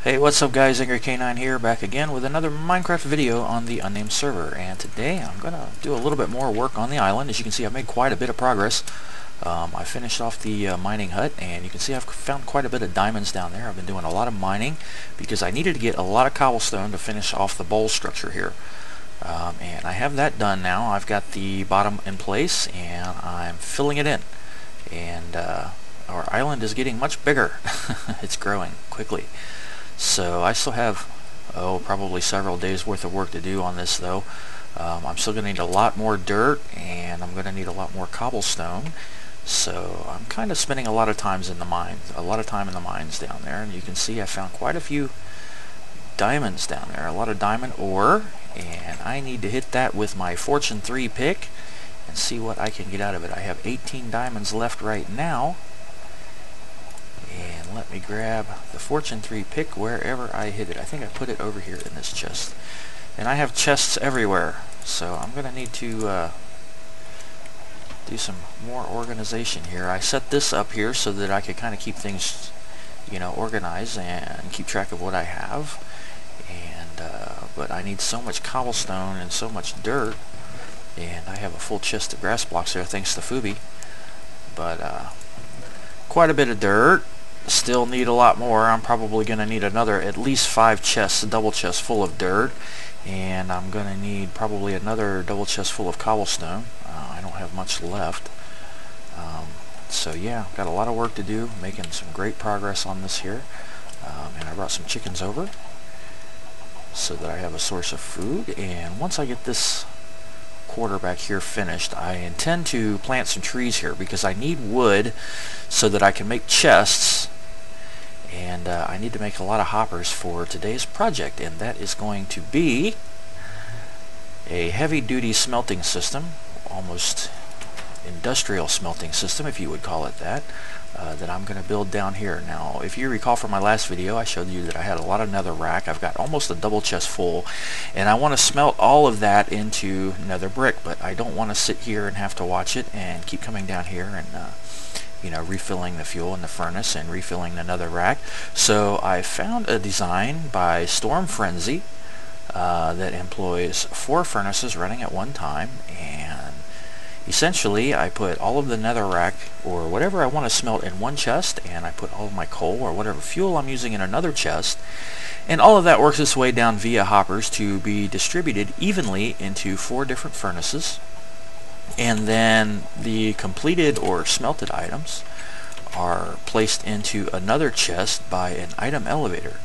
Hey, what's up guys, AngryK9 here, back again with another Minecraft video on the Unnamed server. And today I'm going to do a little bit more work on the island. As you can see, I've made quite a bit of progress. I finished off the mining hut, and you can see I've found quite a bit of diamonds down there. I've been doing a lot of mining because I needed to get a lot of cobblestone to finish off the bowl structure here. And I have that done now. I've got the bottom in place and I'm filling it in. And our island is getting much bigger. It's growing quickly. So I still have, probably several days worth of work to do on this though. I'm still going to need a lot more dirt, and I'm going to need a lot more cobblestone. So I'm kind of spending a lot of time in the mines down there, and you can see I found quite a few diamonds down there, a lot of diamond ore, and I need to hit that with my Fortune 3 pick and see what I can get out of it. I have 18 diamonds left right now. And let me grab the Fortune 3 pick wherever I hit it. I think I put it over here in this chest. And I have chests everywhere, so I'm going to need to do some more organization here. I set this up here so that I could kind of keep things, organized and keep track of what I have. And but I need so much cobblestone and so much dirt. And I have a full chest of grass blocks there thanks to Fubi. But quite a bit of dirt. Still need a lot more. I'm probably going to need another at least 5 chests, a double chest full of dirt, and I'm going to need probably another double chest full of cobblestone. I don't have much left. So yeah, got a lot of work to do, making some great progress on this here. And I brought some chickens over so that I have a source of food, and once I get this quarter back here finished, I intend to plant some trees here because I need wood so that I can make chests. And I need to make a lot of hoppers for today's project, and that is going to be a heavy-duty smelting system, almost industrial smelting system if you would call it that, that I'm going to build down here. Now, if you recall from my last video, I showed you that I had a lot of nether rack. I've got almost a double chest full, and I want to smelt all of that into nether brick, but I don't want to sit here and have to watch it and keep coming down here and refilling the fuel in the furnace and refilling the nether rack. So I found a design by Storm Frenzy that employs 4 furnaces running at one time, and essentially I put all of the nether rack or whatever I want to smelt in one chest, and I put all of my coal or whatever fuel I'm using in another chest, and all of that works its way down via hoppers to be distributed evenly into 4 different furnaces. And then the completed or smelted items are placed into another chest by an item elevator.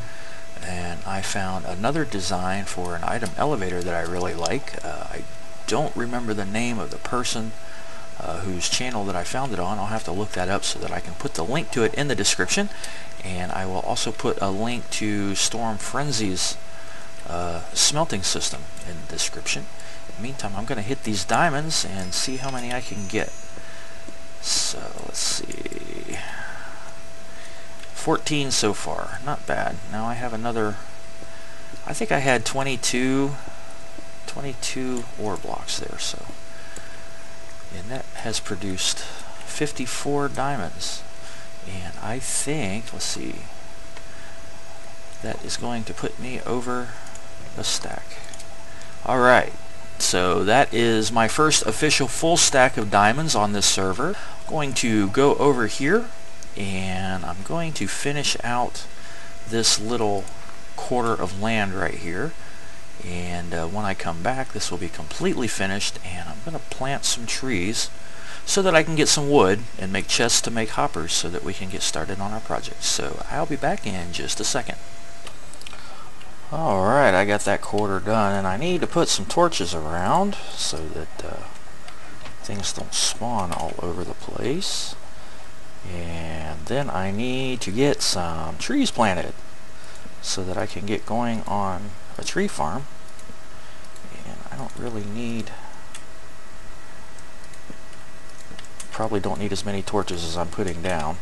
And I found another design for an item elevator that I really like. I don't remember the name of the person whose channel that I found it on. I'll have to look that up so that I can put the link to it in the description. And I will also put a link to Storm Frenzy's smelting system in the description. Meantime, I'm going to hit these diamonds and see how many I can get. So let's see, 14 so far, not bad. Now I have another, I think I had 22 ore blocks there, so, and that has produced 54 diamonds. And I think, let's see, that is going to put me over a stack. Alright. So that is my first official full stack of diamonds on this server. I'm going to go over here and I'm going to finish out this little quarter of land right here. And when I come back, this will be completely finished, and I'm going to plant some trees so that I can get some wood and make chests to make hoppers so that we can get started on our project. So I'll be back in just a second. Alright, I got that quarter done, and I need to put some torches around so that things don't spawn all over the place. And then I need to get some trees planted so that I can get going on a tree farm. And I don't really need, probably don't need as many torches as I'm putting down.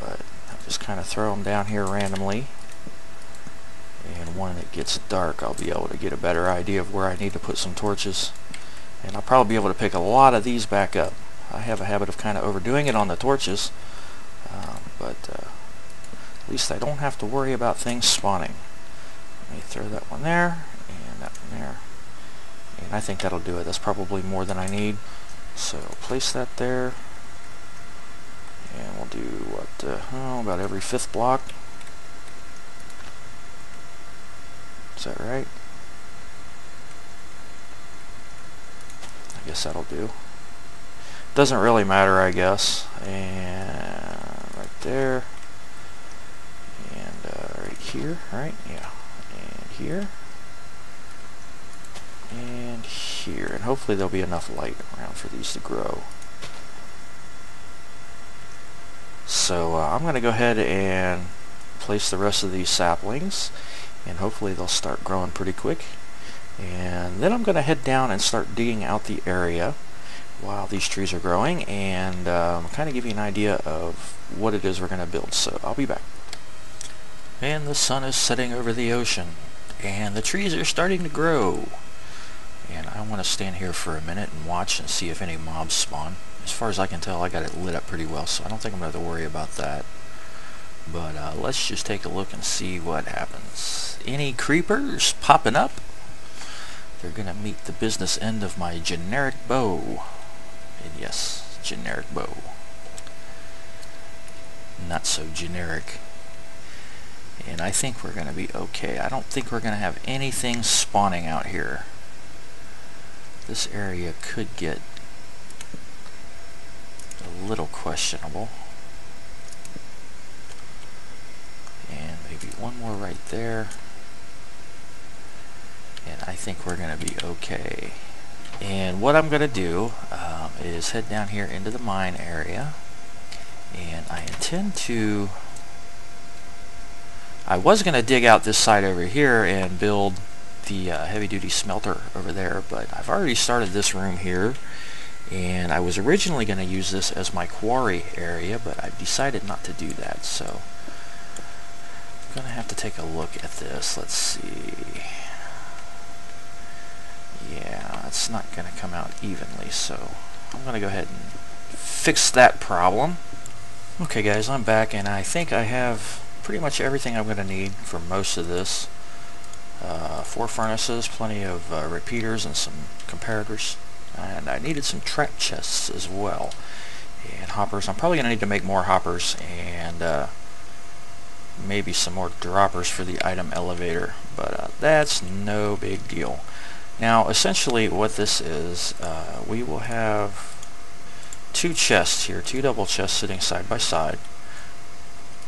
But just kind of throw them down here randomly, and when it gets dark I'll be able to get a better idea of where I need to put some torches, and I'll probably be able to pick a lot of these back up. I have a habit of kind of overdoing it on the torches, but least I don't have to worry about things spawning. Let me throw that one there, and that one there. And I think that'll do it. That's probably more than I need. So place that there. And we'll do, what, about every 5th block. Is that right? I guess that'll do. Doesn't really matter, I guess. And right there. And right here, right? Yeah. And here. And here. And hopefully there'll be enough light around for these to grow. So I'm going to go ahead and place the rest of these saplings, and hopefully they'll start growing pretty quick. And then I'm going to head down and start digging out the area while these trees are growing, and kind of give you an idea of what it is we're going to build. So I'll be back. And the sun is setting over the ocean, and the trees are starting to grow. And I want to stand here for a minute and watch and see if any mobs spawn. As far as I can tell, I got it lit up pretty well, so I don't think I'm going to have to worry about that. But let's just take a look and see what happens. Any creepers popping up? They're going to meet the business end of my generic bow. And yes, generic bow. Not so generic. And I think we're going to be okay. I don't think we're going to have anything spawning out here. This area could get a little questionable. And maybe one more right there. And I think we're going to be okay. And what I'm going to do is head down here into the mine area. And I intend to... I was going to dig out this side over here and build the heavy-duty smelter over there, but I've already started this room here. And I was originally going to use this as my quarry area, but I've decided not to do that, so I'm going to have to take a look at this. Let's see. Yeah, it's not going to come out evenly, so I'm going to go ahead and fix that problem. Okay guys, I'm back, and I think I have pretty much everything I'm going to need for most of this. 4 furnaces, plenty of repeaters, and some comparators. And I needed some trap chests as well, and hoppers. I'm probably going to need to make more hoppers, and maybe some more droppers for the item elevator, but that's no big deal. Now essentially what this is, we will have 2 chests here, 2 double chests sitting side by side.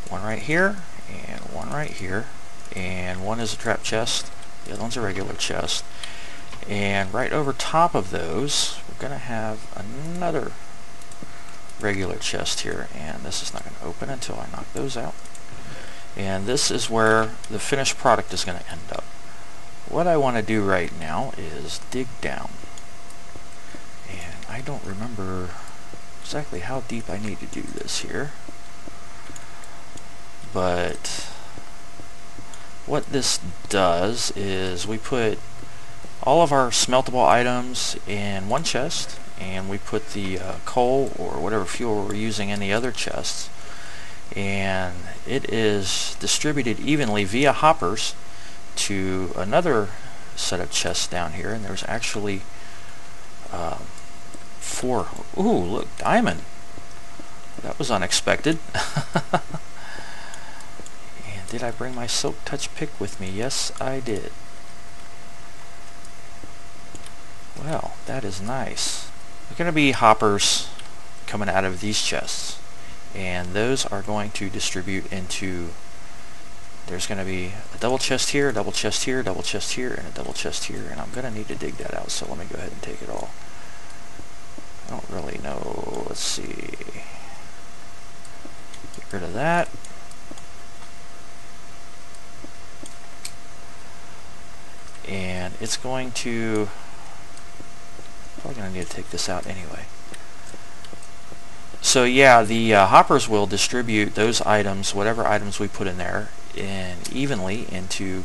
One right here, and one right here, and one is a trap chest, the other one's a regular chest. And right over top of those, we're going to have another regular chest here. And this is not going to open until I knock those out. And this is where the finished product is going to end up. What I want to do right now is dig down. And I don't remember exactly how deep I need to do this here. But what this does is we put all of our smeltable items in one chest, and we put the coal or whatever fuel we're using in the other chests, and it is distributed evenly via hoppers to another set of chests down here. And there's actually 4. Ooh, look, diamond. That was unexpected. And did I bring my silk touch pick with me? Yes, I did. Well, that is nice. There are going to be hoppers coming out of these chests, and those are going to distribute into... There's going to be a double chest here, a double chest here, a double chest here, and a double chest here, and I'm going to need to dig that out, so let me go ahead and take it all. I don't really know. Let's see. Get rid of that. And it's going to... Probably going to need to take this out anyway. So yeah, the hoppers will distribute those items, whatever items we put in there, evenly into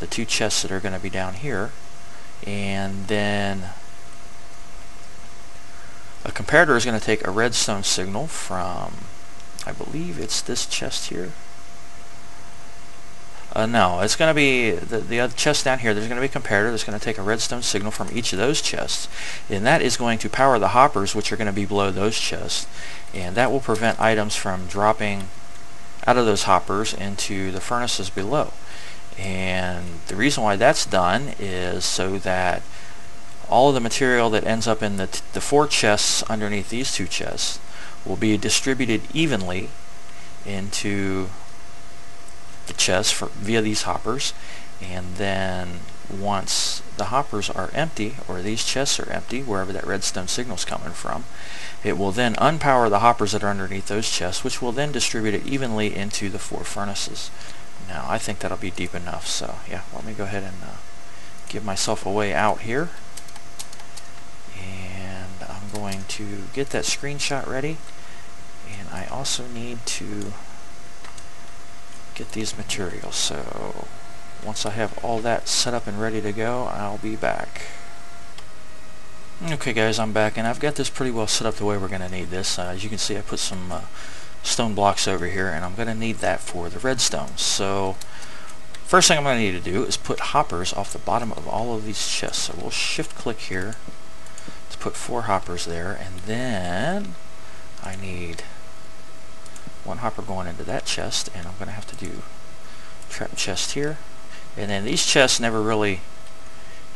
the 2 chests that are going to be down here. And then a comparator is going to take a redstone signal from, I believe it's this chest here. No, it's going to be the other chest down here. There's going to be a comparator that's going to take a redstone signal from each of those chests, and that is going to power the hoppers, which are going to be below those chests, and that will prevent items from dropping out of those hoppers into the furnaces below. And the reason why that's done is so that all of the material that ends up in the 4 chests underneath these 2 chests will be distributed evenly into the chests via these hoppers, and then once the hoppers are empty, or these chests are empty, wherever that redstone signal is coming from, it will then unpower the hoppers that are underneath those chests, which will then distribute it evenly into the 4 furnaces. Now I think that'll be deep enough, so yeah, let me go ahead and give myself a way out here, and I'm going to get that screenshot ready, and I also need to get these materials. So once I have all that set up and ready to go, I'll be back. Okay guys, I'm back, and I've got this pretty well set up the way we're going to need this. As you can see, I put some stone blocks over here, and I'm going to need that for the redstone. So first thing I'm going to need to do is put hoppers off the bottom of all of these chests. So we'll shift click here to put 4 hoppers there, and then I need 1 hopper going into that chest, and I'm going to have to do trap chest here. And then these chests never really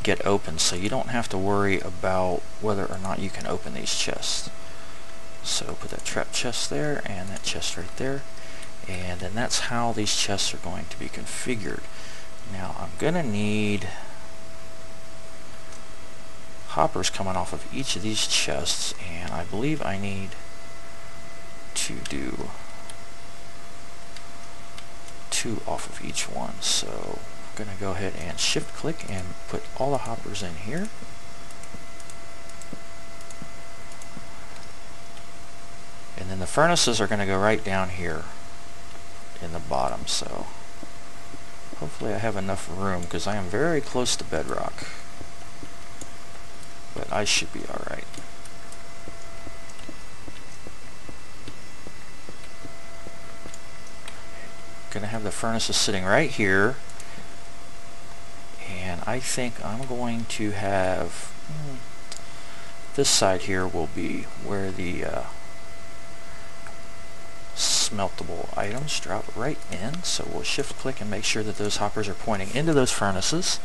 get open, so you don't have to worry about whether or not you can open these chests. So put that trap chest there and that chest right there, and then that's how these chests are going to be configured. Now I'm going to need hoppers coming off of each of these chests, and I believe I need to do 2 off of each one. So I'm going to go ahead and shift click and put all the hoppers in here. And then the furnaces are going to go right down here in the bottom. So hopefully I have enough room, because I am very close to bedrock. But I should be alright. Going to have the furnaces sitting right here, and I think I'm going to have this side here will be where the smeltable items drop right in. So we'll shift click and make sure that those hoppers are pointing into those furnaces,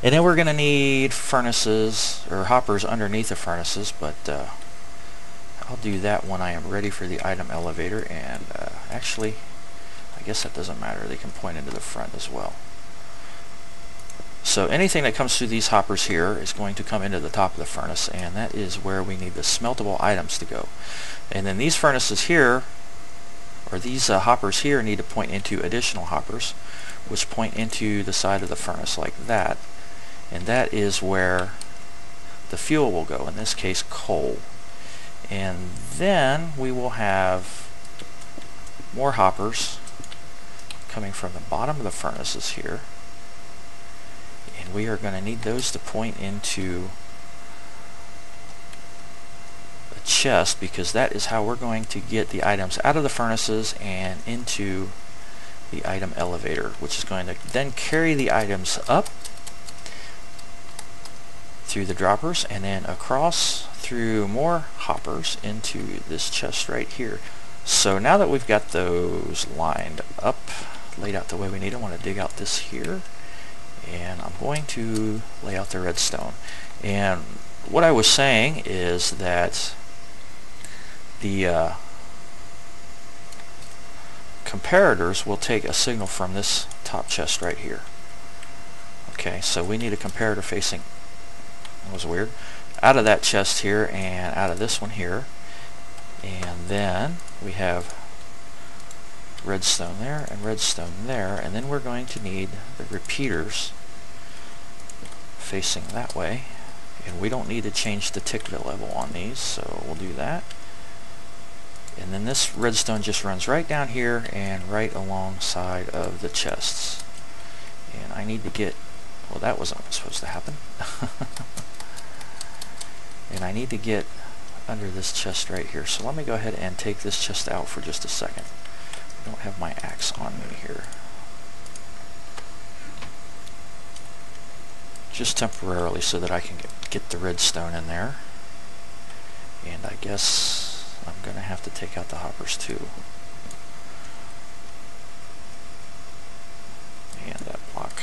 and then we're going to need furnaces or hoppers underneath the furnaces, but I'll do that when I am ready for the item elevator. And actually, I guess that doesn't matter, they can point into the front as well. So anything that comes through these hoppers here is going to come into the top of the furnace, and that is where we need the smeltable items to go. And then these furnaces here, or these hoppers here, need to point into additional hoppers, which point into the side of the furnace like that, and that is where the fuel will go, in this case coal. And then we will have more hoppers coming from the bottom of the furnaces here, and we are going to need those to point into a chest, because that is how we're going to get the items out of the furnaces and into the item elevator, which is going to then carry the items up through the droppers and then across through more hoppers into this chest right here. So now that we've got those lined up, laid out the way we need, I want to dig out this here, and I'm going to lay out the redstone. And what I was saying is that the comparators will take a signal from this top chest right here. Okay, so we need a comparator facing, that was weird, out of that chest here and out of this one here, and then we have redstone there and redstone there, and then we're going to need the repeaters facing that way, and we don't need to change the tick level on these, so we'll do that. And then this redstone just runs right down here and right alongside of the chests, and I need to get, well, that wasn't supposed to happen. And I need to get under this chest right here, so let me go ahead and take this chest out for just a second. I don't have my axe on me here. just temporarily so that I can get the redstone in there. And I guess I'm going to have to take out the hoppers too. And that block.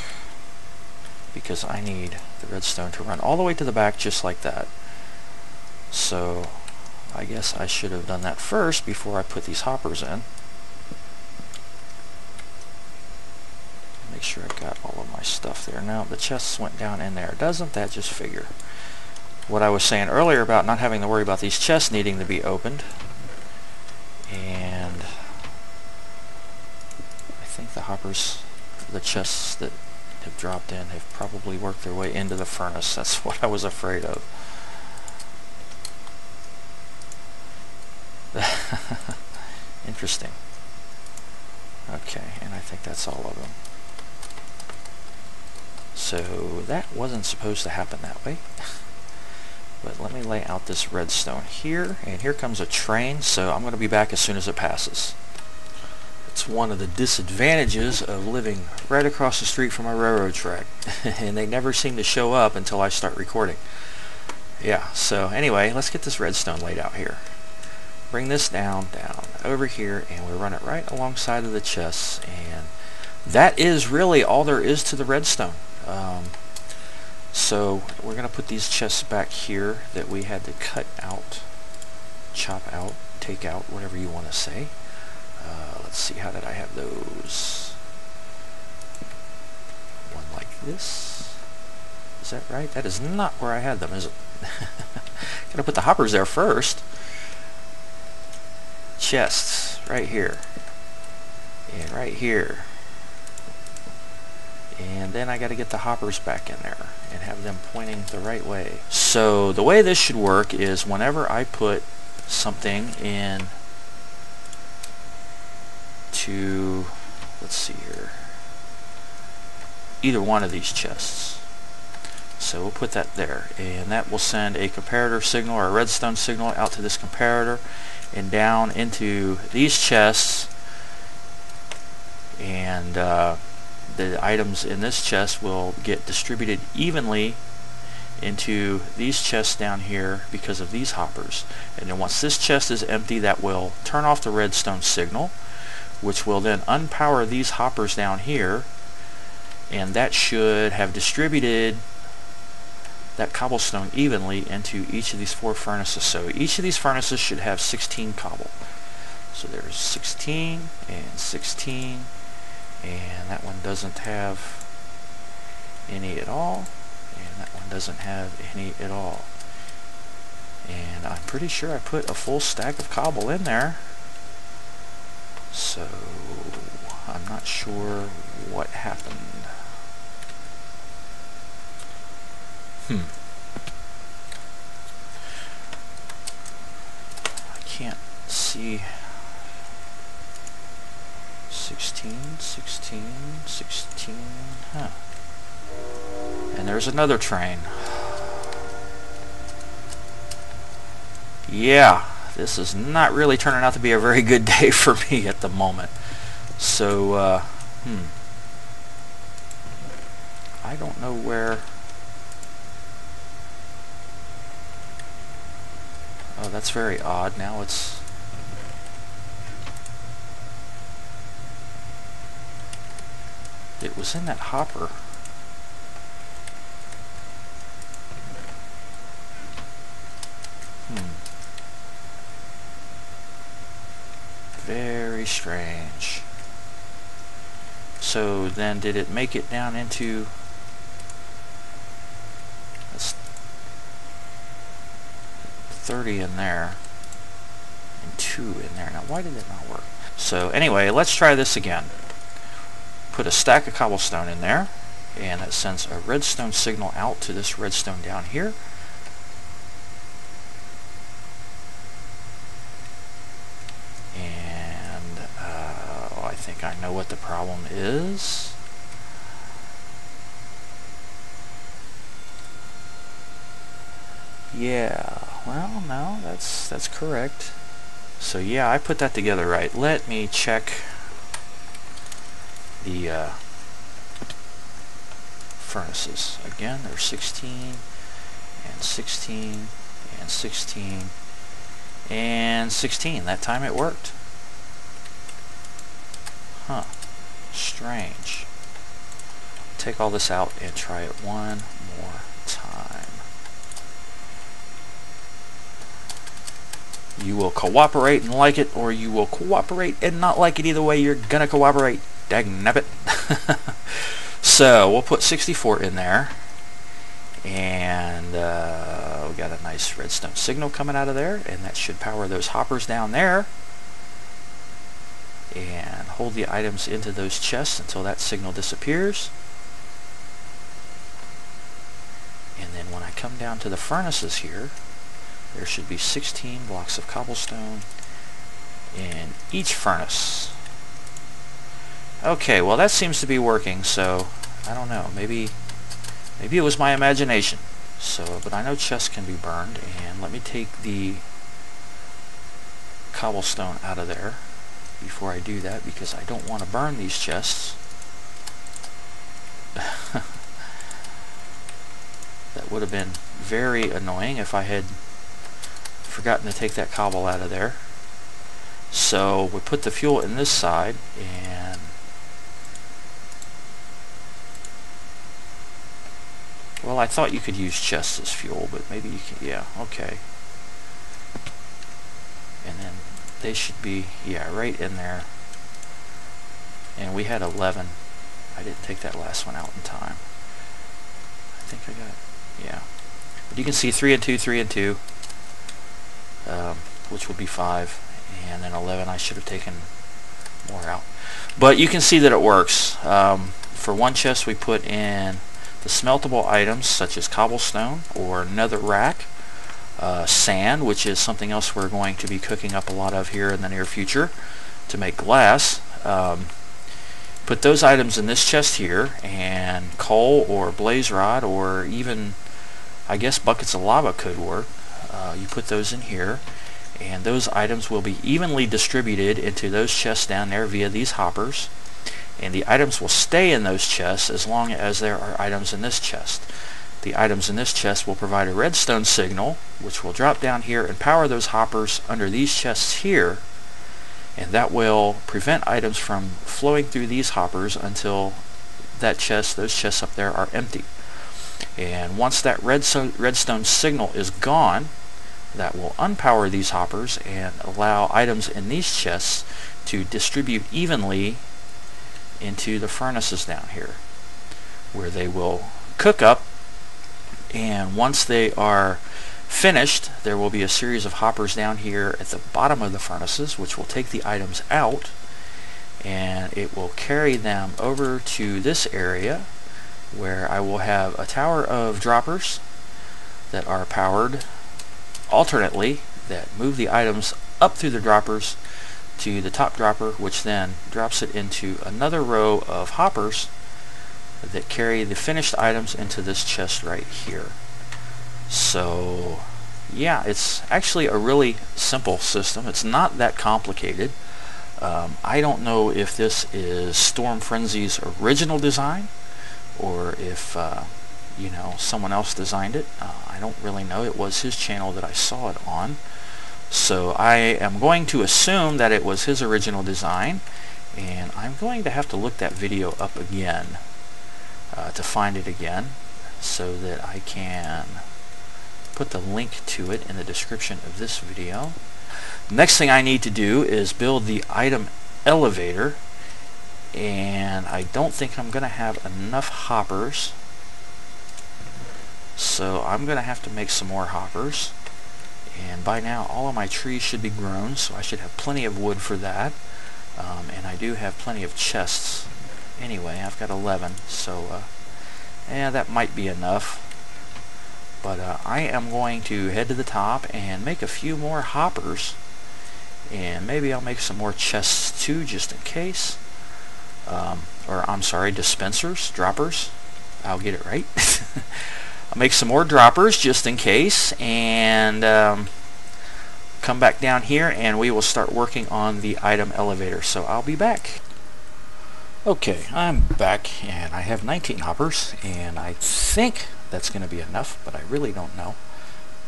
Because I need the redstone to run all the way to the back just like that. So I guess I should have done that first before I put these hoppers in. Make sure I've got all of my stuff there. Now the chests went down in there. Doesn't that just figure? What I was saying earlier about not having to worry about these chests needing to be opened. And I think the hoppers, the chests that have dropped in, have probably worked their way into the furnace. That's what I was afraid of. Interesting. Okay, and I think that's all of them. So that wasn't supposed to happen that way. But let me lay out this redstone here, and here comes a train, so I'm going to be back as soon as it passes. It's one of the disadvantages of living right across the street from a railroad track, and they never seem to show up until I start recording. Yeah, so anyway, let's get this redstone laid out here. Bring this down over here, and we run it right alongside of the chests, and that is really all there is to the redstone. So we're going to put these chests back here that we had to cut out, chop out, take out, whatever you want to say. Let's see, how did I have those? One like this. Is that right? That is not where I had them, is it? Got to put the hoppers there first. Chests, right here. And right here. And then I got to get the hoppers back in there and have them pointing the right way. So the way this should work is whenever I put something in to, let's see here, either one of these chests. So we'll put that there, and that will send a comparator signal or a redstone signal out to this comparator and down into these chests, and the items in this chest will get distributed evenly into these chests down here because of these hoppers. And then once this chest is empty, that will turn off the redstone signal, which will then unpower these hoppers down here, and that should have distributed that cobblestone evenly into each of these 4 furnaces. So each of these furnaces should have 16 cobble. So there's 16 and 16, and that one doesn't have any at all, and that one doesn't have any at all. And I'm pretty sure I put a full stack of cobble in there, so I'm not sure what happened. I can't see. 16, 16, 16, huh. And there's another train. Yeah, this is not really turning out to be a very good day for me at the moment. So, I don't know where. Oh, that's very odd. Now it's... It was in that hopper. Very strange. So then did it make it down into... That's 30 in there. And 2 in there. Now why did it not work? So anyway, let's try this again. Put a stack of cobblestone in there, and that sends a redstone signal out to this redstone down here. And I think I know what the problem is. Yeah, well, no, that's correct. So yeah, I put that together right. Let me check the furnaces. Again, there's 16 and 16 and 16 and 16. That time it worked. Huh. Strange. Take all this out and try it one more time. You will cooperate and like it, or you will cooperate and not like it. Either way, you're gonna cooperate. Dagnabbit. So we'll put 64 in there, and we got a nice redstone signal coming out of there, and that should power those hoppers down there and hold the items into those chests until that signal disappears. And then when I come down to the furnaces here, there should be 16 blocks of cobblestone in each furnace. Okay, well that seems to be working, so I don't know, maybe it was my imagination. So, but I know chests can be burned, and let me take the cobblestone out of there before I do that, because I don't want to burn these chests. That would have been very annoying if I had forgotten to take that cobble out of there. So we put the fuel in this side, and well, I thought you could use chests as fuel, but maybe you can. Yeah, okay. And then they should be, yeah, right in there. And we had 11. I didn't take that last one out in time. I think I got, yeah. But you can see 3 and 2, 3 and 2, which would be 5. And then 11, I should have taken more out. But you can see that it works. For one chest, we put in the smeltable items such as cobblestone or netherrack, sand, which is something else we're going to be cooking up a lot of here in the near future to make glass. Put those items in this chest here, and coal or blaze rod, or even I guess buckets of lava could work. You put those in here, and those items will be evenly distributed into those chests down there via these hoppers, and the items will stay in those chests as long as there are items in this chest. The items in this chest will provide a redstone signal, which will drop down here and power those hoppers under these chests here, and that will prevent items from flowing through these hoppers until that chest, those chests up there, are empty. And once that redstone signal is gone, that will unpower these hoppers and allow items in these chests to distribute evenly into the furnaces down here, where they will cook up. And once they are finished, there will be a series of hoppers down here at the bottom of the furnaces, which will take the items out, and it will carry them over to this area where I will have a tower of droppers that are powered alternately, that move the items up through the droppers to the top dropper, which then drops it into another row of hoppers that carry the finished items into this chest right here. So yeah, it's actually a really simple system. It's not that complicated. I don't know if this is Storm Frenzy's original design, or if you know, someone else designed it. I don't really know. It was his channel that I saw it on, so I am going to assume that it was his original design, and I'm going to have to look that video up again to find it again, so that I can put the link to it in the description of this video. Next thing I need to do is build the item elevator, and I don't think I'm going to have enough hoppers, so I'm going to have to make some more hoppers. And by now all of my trees should be grown, so I should have plenty of wood for that. And I do have plenty of chests anyway. I've got 11, so yeah, that might be enough. But I am going to head to the top and make a few more hoppers, and maybe I'll make some more chests too, just in case. Or I'm sorry, dispensers, droppers. I'll get it right. I'll make some more droppers just in case, and come back down here and we will start working on the item elevator. So I'll be back. Okay, I'm back and I have 19 hoppers, and I think that's going to be enough, but I really don't know.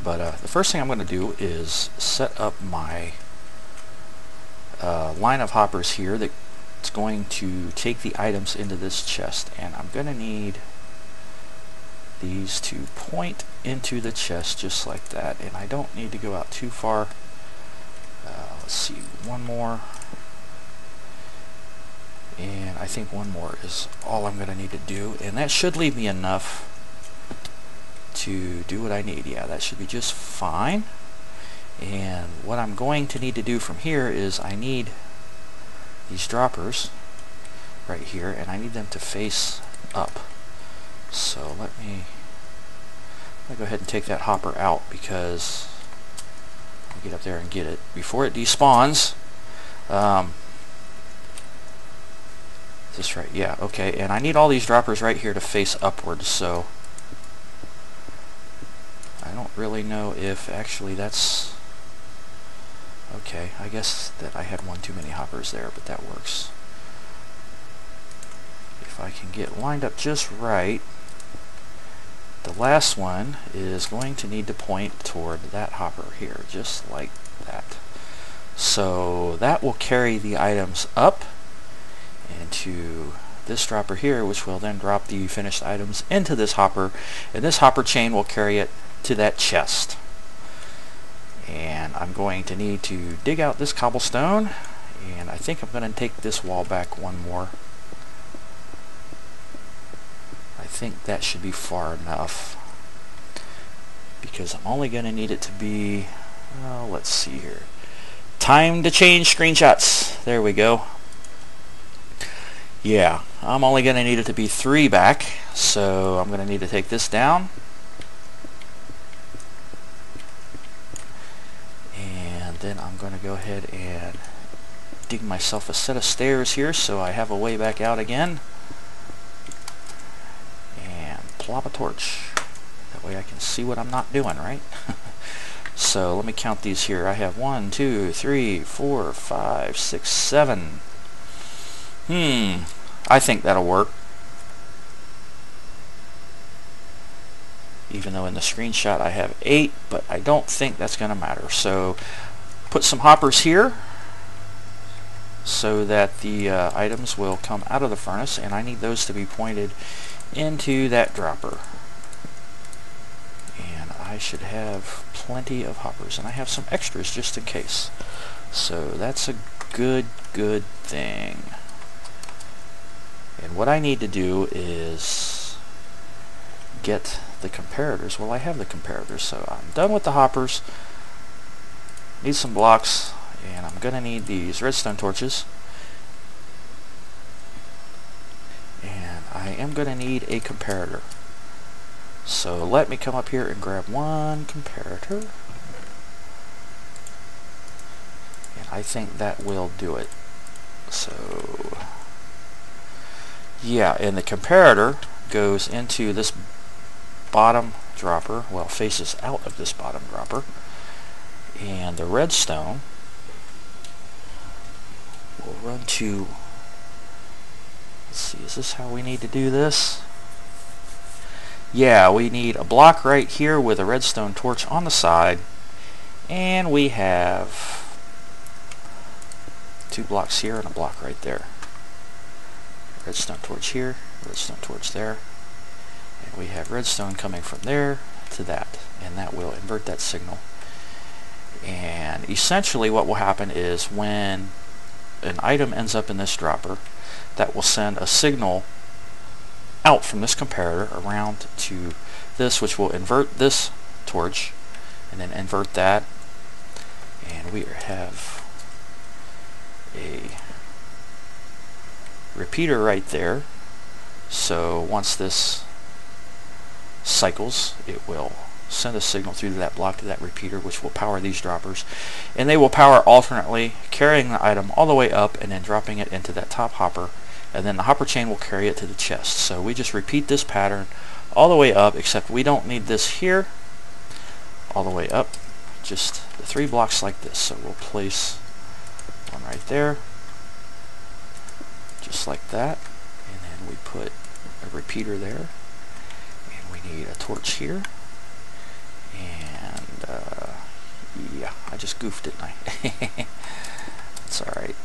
But the first thing I'm going to do is set up my line of hoppers here that's going to take the items into this chest, and I'm going to need these to point into the chest just like that, and I don't need to go out too far. Let's see, one more. And I think one more is all I'm going to need to do, and that should leave me enough to do what I need. Yeah, that should be just fine. And what I'm going to need to do from here is I need these droppers right here, and I need them to face up. So let me go ahead and take that hopper out, because I'll get up there and get it before it despawns. Is this right? Yeah, okay. And I need all these droppers right here to face upwards, so I don't really know if actually that's okay. I guess that I had one too many hoppers there, but that works. If I can get lined up just right, the last one is going to need to point toward that hopper here, just like that. So that will carry the items up into this dropper here, which will then drop the finished items into this hopper, and this hopper chain will carry it to that chest. And I'm going to need to dig out this cobblestone, and I think I'm going to take this wall back one more. I think that should be far enough, because I'm only going to need it to be, let's see here, time to change screenshots. There we go. Yeah, I'm only going to need it to be 3 back, so I'm going to need to take this down. And then I'm going to go ahead and dig myself a set of stairs here so I have a way back out again. And plop a torch. That way I can see what I'm not doing, right? So let me count these here. I have 1, 2, 3, 4, 5, 6, 7. I think that'll work. Even though in the screenshot I have 8, but I don't think that's going to matter. So put some hoppers here so that the items will come out of the furnace, and I need those to be pointed into that dropper. And I should have plenty of hoppers, and I have some extras just in case. So that's a good thing. And what I need to do is get the comparators. Well, I have the comparators, so I'm done with the hoppers. Need some blocks, and I'm going to need these redstone torches. And I am going to need a comparator. So let me come up here and grab one comparator. And I think that will do it. So yeah, and the comparator goes into this bottom dropper, well, faces out of this bottom dropper, and the redstone will run to, let's see, is this how we need to do this? Yeah, we need a block right here with a redstone torch on the side, and we have 2 blocks here and a block right there. Redstone torch here, redstone torch there, and we have redstone coming from there to that, and that will invert that signal. And essentially what will happen is when an item ends up in this dropper, that will send a signal out from this comparator around to this, which will invert this torch, and then invert that, and we have a repeater right there. So once this cycles, it will send a signal through that block to that repeater, which will power these droppers, and they will power alternately, carrying the item all the way up and then dropping it into that top hopper, and then the hopper chain will carry it to the chest. So we just repeat this pattern all the way up, except we don't need this here, all the way up, just the 3 blocks like this. So we'll place one right there, just just like that, and then we put a repeater there, and we need a torch here, and yeah, I just goofed, didn't I? It's alright.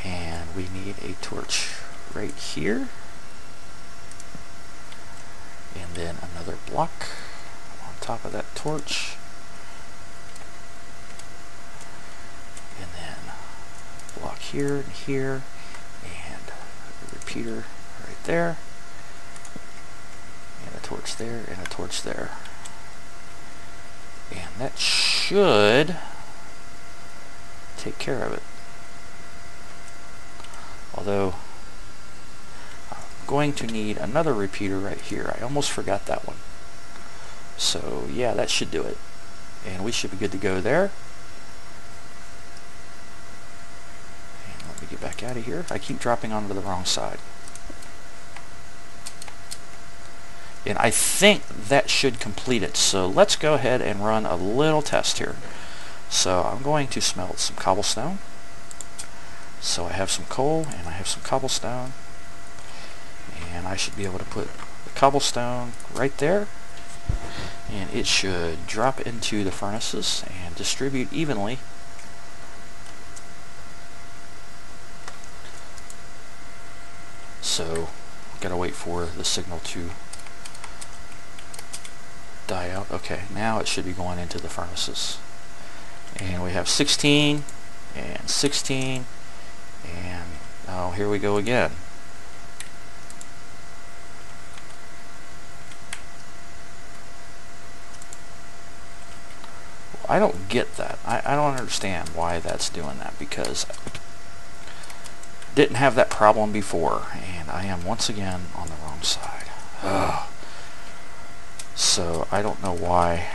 And we need a torch right here, and then another block on top of that torch, and then a block here and here, and a repeater right there, and a torch there, and a torch there. And that should take care of it. Although I'm going to need another repeater right here. I almost forgot that one. So yeah, that should do it. And we should be good to go there. And let me get back out of here. I keep dropping onto the wrong side. And I think that should complete it. So let's go ahead and run a little test here. So I'm going to smelt some cobblestone. So I have some coal and I have some cobblestone, and I should be able to put the cobblestone right there, and it should drop into the furnaces and distribute evenly. So gotta wait for the signal to die out. Okay, now it should be going into the furnaces, and we have 16 and 16. And oh, here we go again. Well, I don't get that. I don't understand why that's doing that, because didn't have that problem before, and I am once again on the wrong side. Ugh. So I don't know why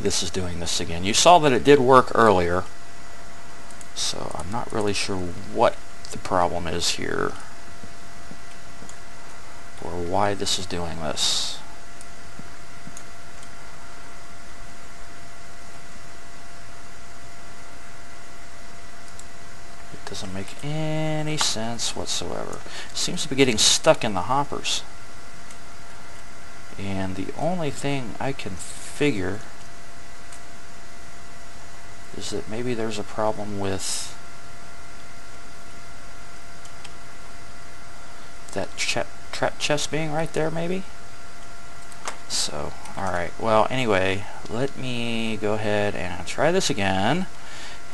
this is doing this again. You saw that it did work earlier. So I'm not really sure what the problem is here, or why this is doing this. It doesn't make any sense whatsoever. It seems to be getting stuck in the hoppers. And the only thing I can figure is that maybe there's a problem with that trap chest being right there, maybe? So, alright, well, anyway, let me go ahead and try this again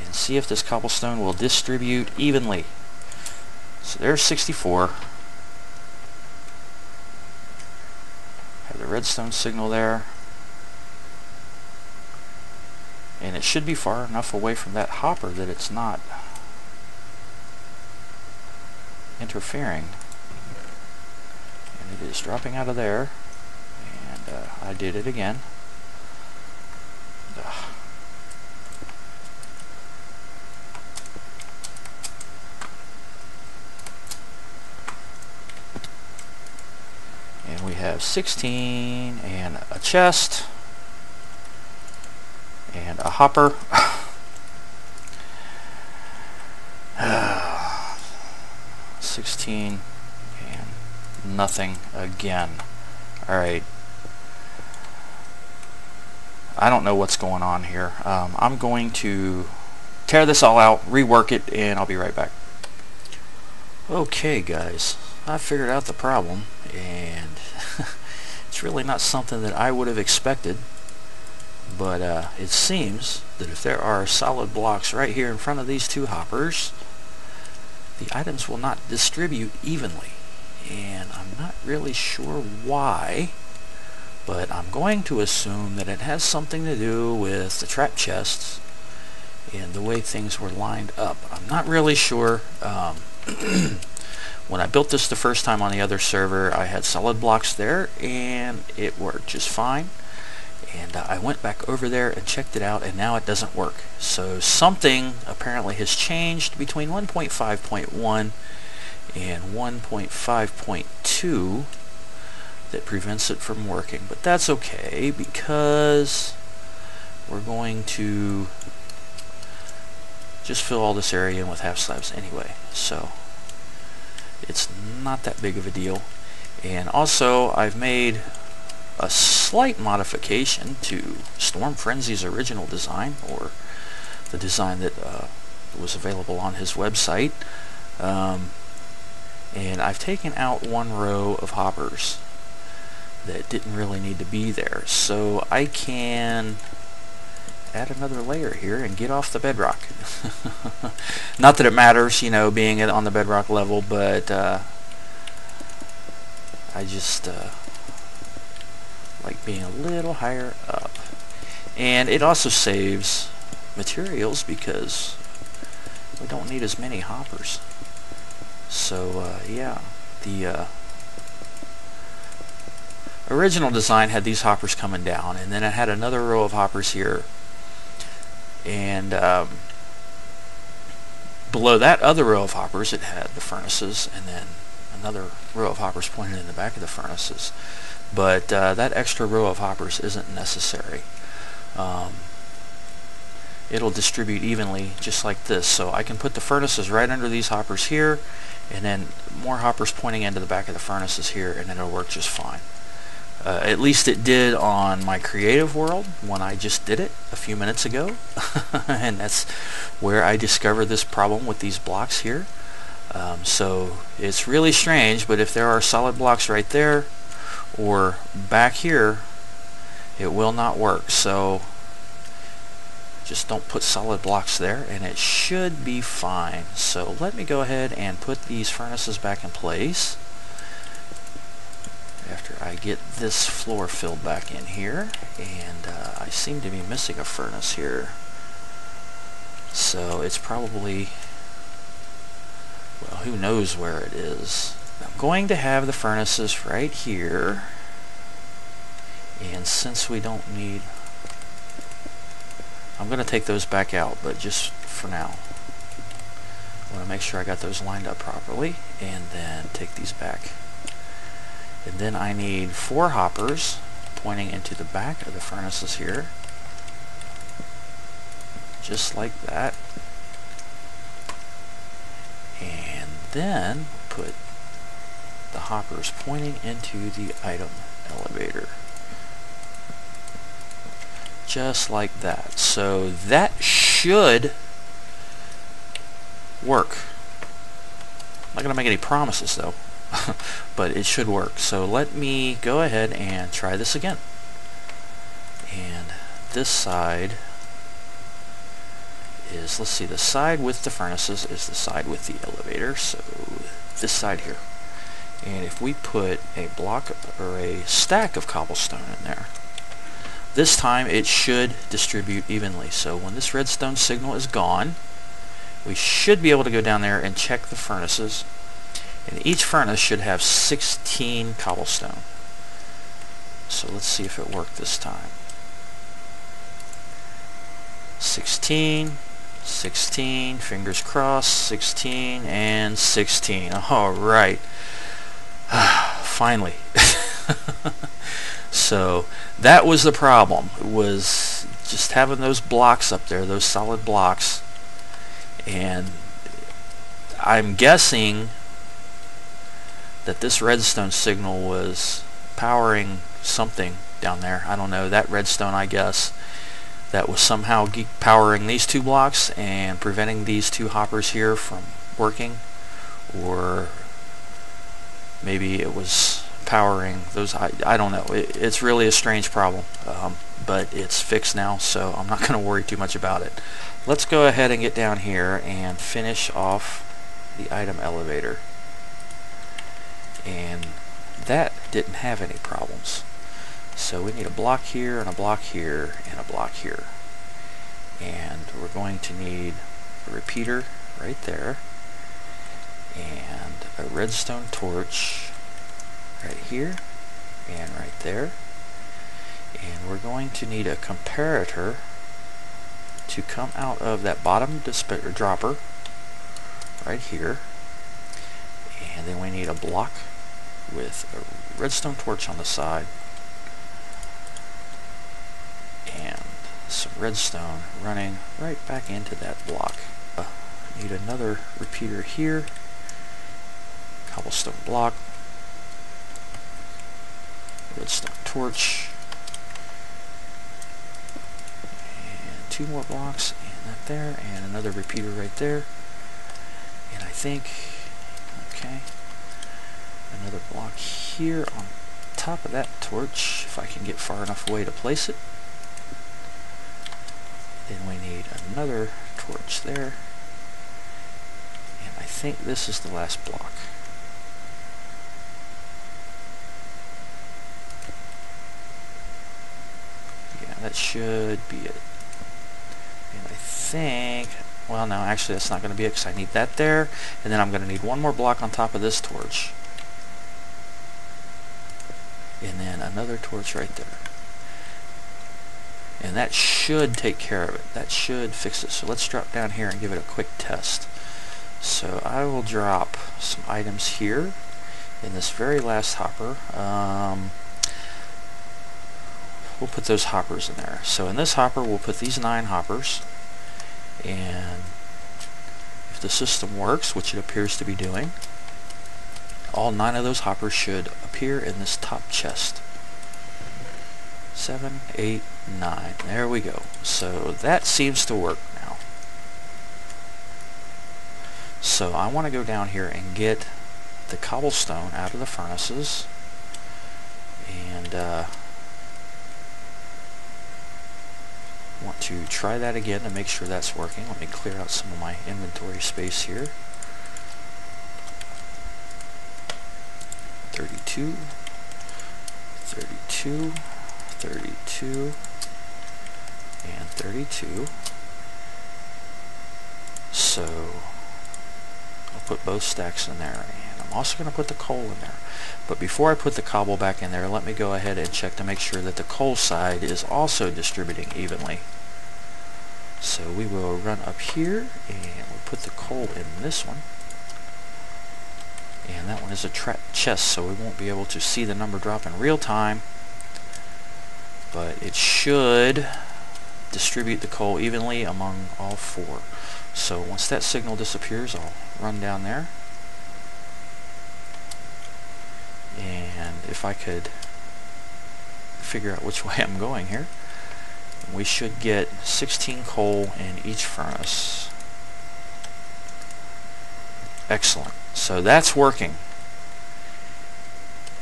and see if this cobblestone will distribute evenly. So there's 64. Have the redstone signal there. And it should be far enough away from that hopper that it's not interfering. And it is dropping out of there. And I did it again. Ugh. And we have 16 and a chest. And a hopper. 16 and nothing again. Alright. I don't know what's going on here. I'm going to tear this all out, rework it, and I'll be right back. Okay guys, I figured out the problem, and it's really not something that I would have expected. But it seems that if there are solid blocks right here in front of these two hoppers, the items will not distribute evenly. And I'm not really sure why, but I'm going to assume that it has something to do with the trap chests and the way things were lined up. I'm not really sure. When I built this the first time on the other server, I had solid blocks there, and it worked just fine. And I went back over there and checked it out, and now it doesn't work. So something apparently has changed between 1.5.1 and 1.5.2 that prevents it from working. But that's okay, because we're going to just fill all this area in with half slabs anyway, so it's not that big of a deal. And also I've made a slight modification to Storm Frenzy's original design, or the design that was available on his website, and I've taken out one row of hoppers that didn't really need to be there, so I can add another layer here and get off the bedrock. Not that it matters, you know, being on the bedrock level, but I just like being a little higher up. And it also saves materials because we don't need as many hoppers. So yeah, the original design had these hoppers coming down, and then it had another row of hoppers here, and below that other row of hoppers it had the furnaces, and then another row of hoppers pointed in the back of the furnaces. But that extra row of hoppers isn't necessary. It'll distribute evenly just like this, so I can put the furnaces right under these hoppers here, and then more hoppers pointing into the back of the furnaces here, and then it'll work just fine. At least it did on my creative world when I just did it a few minutes ago. And that's where I discovered this problem with these blocks here. So it's really strange, but if there are solid blocks right there or back here, it will not work. So just don't put solid blocks there and it should be fine. So let me go ahead and put these furnaces back in place after I get this floor filled back in here, and I seem to be missing a furnace here, so it's probably, well, who knows where it is. I'm going to have the furnaces right here, and since we don't need, I'm going to take those back out, but just for now I want to make sure I got those lined up properly, and then take these back. And then I need 4 hoppers pointing into the back of the furnaces here, just like that. And then put the hoppers pointing into the item elevator, just like that. So that should work. I'm not going to make any promises though. But it should work. So let me go ahead and try this again. And this side is, let's see, the side with the furnaces is the side with the elevator, so this side here. And if we put a block or a stack of cobblestone in there, this time it should distribute evenly. So when this redstone signal is gone, we should be able to go down there and check the furnaces. And each furnace should have 16 cobblestone. So let's see if it worked this time. 16, 16, fingers crossed, 16, and 16. Alright. Finally. So that was the problem. It was just having those blocks up there, those solid blocks. And I'm guessing that this redstone signal was powering something down there. I don't know, that redstone, I guess, that was somehow powering these 2 blocks and preventing these 2 hoppers here from working, or maybe it was powering those. I don't know. It's really a strange problem, but it's fixed now, so I'm not going to worry too much about it. Let's go ahead and get down here and finish off the item elevator. And that didn't have any problems. So we need a block here, and a block here, and a block here. And we're going to need a repeater right there, and a redstone torch right here, and right there. And we're going to need a comparator to come out of that bottom dropper right here. And then we need a block with a redstone torch on the side and some redstone running right back into that block. Need another repeater here. Cobblestone block. Redstone torch. And 2 more blocks, and that there, and another repeater right there. And I think, okay, another block here on top of that torch, if I can get far enough away to place it. Then we need another torch there. And I think this is the last block. Yeah, that should be it. And I think, well, no, actually that's not going to be it because I need that there. And then I'm going to need 1 more block on top of this torch. And then another torch right there. And that should take care of it. That should fix it. So let's drop down here and give it a quick test. So I will drop some items here in this very last hopper. We'll put those hoppers in there. So in this hopper we'll put these 9 hoppers, and if the system works, which it appears to be doing, all 9 of those hoppers should appear in this top chest. 7, 8, 9. There we go. So that seems to work now. So I want to go down here and get the cobblestone out of the furnaces, and want to try that again to make sure that's working. Let me clear out some of my inventory space here. 32, 32, 32, and 32. So I'll put both stacks in there, and I'm also going to put the coal in there. But before I put the cobble back in there, let me go ahead and check to make sure that the coal side is also distributing evenly. So we will run up here and we'll put the coal in this one. And that one is a trapped chest, so we won't be able to see the number drop in real time. But it should distribute the coal evenly among all 4. So once that signal disappears, I'll run down there. And if I could figure out which way I'm going here, we should get 16 coal in each furnace. Excellent. So that's working.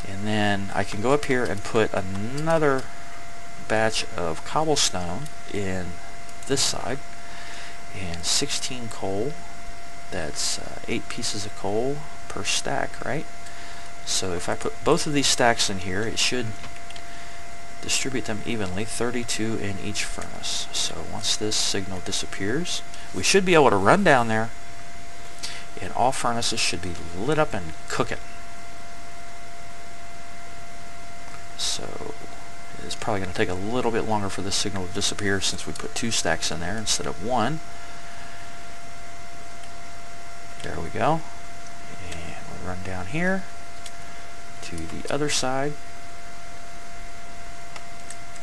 And then I can go up here and put another batch of cobblestone in this side, and 16 coal. That's 8 pieces of coal per stack, right? So if I put both of these stacks in here, it should distribute them evenly, 32 in each furnace. So once this signal disappears, we should be able to run down there, and all furnaces should be lit up and cooking. So it's probably going to take a little bit longer for this signal to disappear since we put 2 stacks in there instead of 1. There we go. And we'll run down here to the other side.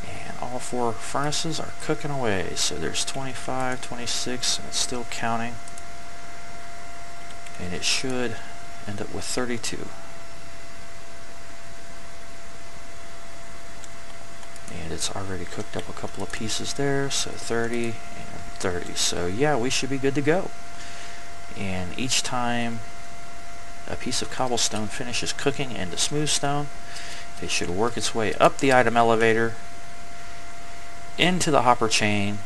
And all 4 furnaces are cooking away. So there's 25, 26, and it's still counting. And it should end up with 32. And it's already cooked up a couple of pieces there, so 30 and 30. So yeah, we should be good to go. And each time a piece of cobblestone finishes cooking into smooth stone, it should work its way up the item elevator, into the hopper chain,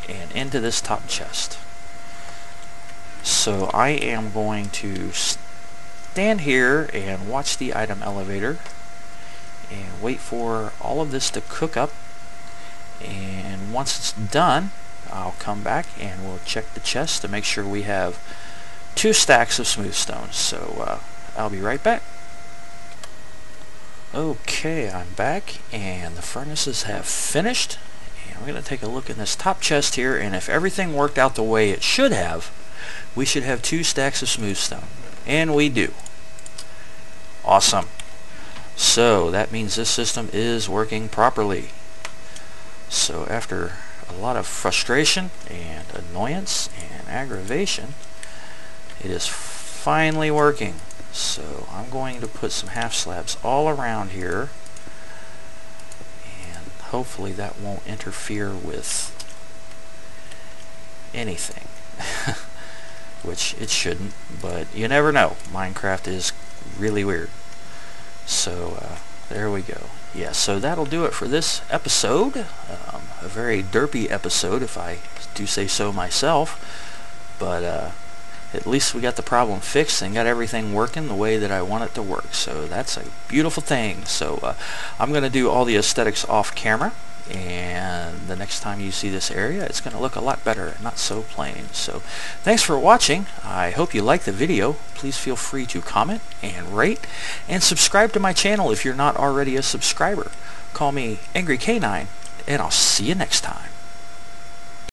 and into this top chest. So I am going to stand here and watch the item elevator and wait for all of this to cook up, and once it's done, I'll come back and we'll check the chest to make sure we have 2 stacks of smooth stones. So I'll be right back. Okay, I'm back, and the furnaces have finished, and we're going to take a look in this top chest here, and if everything worked out the way it should have, we should have 2 stacks of smooth stone, and we do. Awesome. So that means this system is working properly. So after a lot of frustration and annoyance and aggravation, it is finally working. So I'm going to put some half slabs all around here, and hopefully that won't interfere with anything. Which it shouldn't, but you never know. Minecraft is really weird. So there we go. Yeah, so that'll do it for this episode. A very derpy episode, if I do say so myself. But at least we got the problem fixed and got everything working the way that I want it to work. So that's a beautiful thing. So I'm going to do all the aesthetics off camera. And the next time you see this area, it's going to look a lot better, not so plain. So thanks for watching. I hope you liked the video. Please feel free to comment and rate and subscribe to my channel if you're not already a subscriber. Call me Angry K9, and I'll see you next time.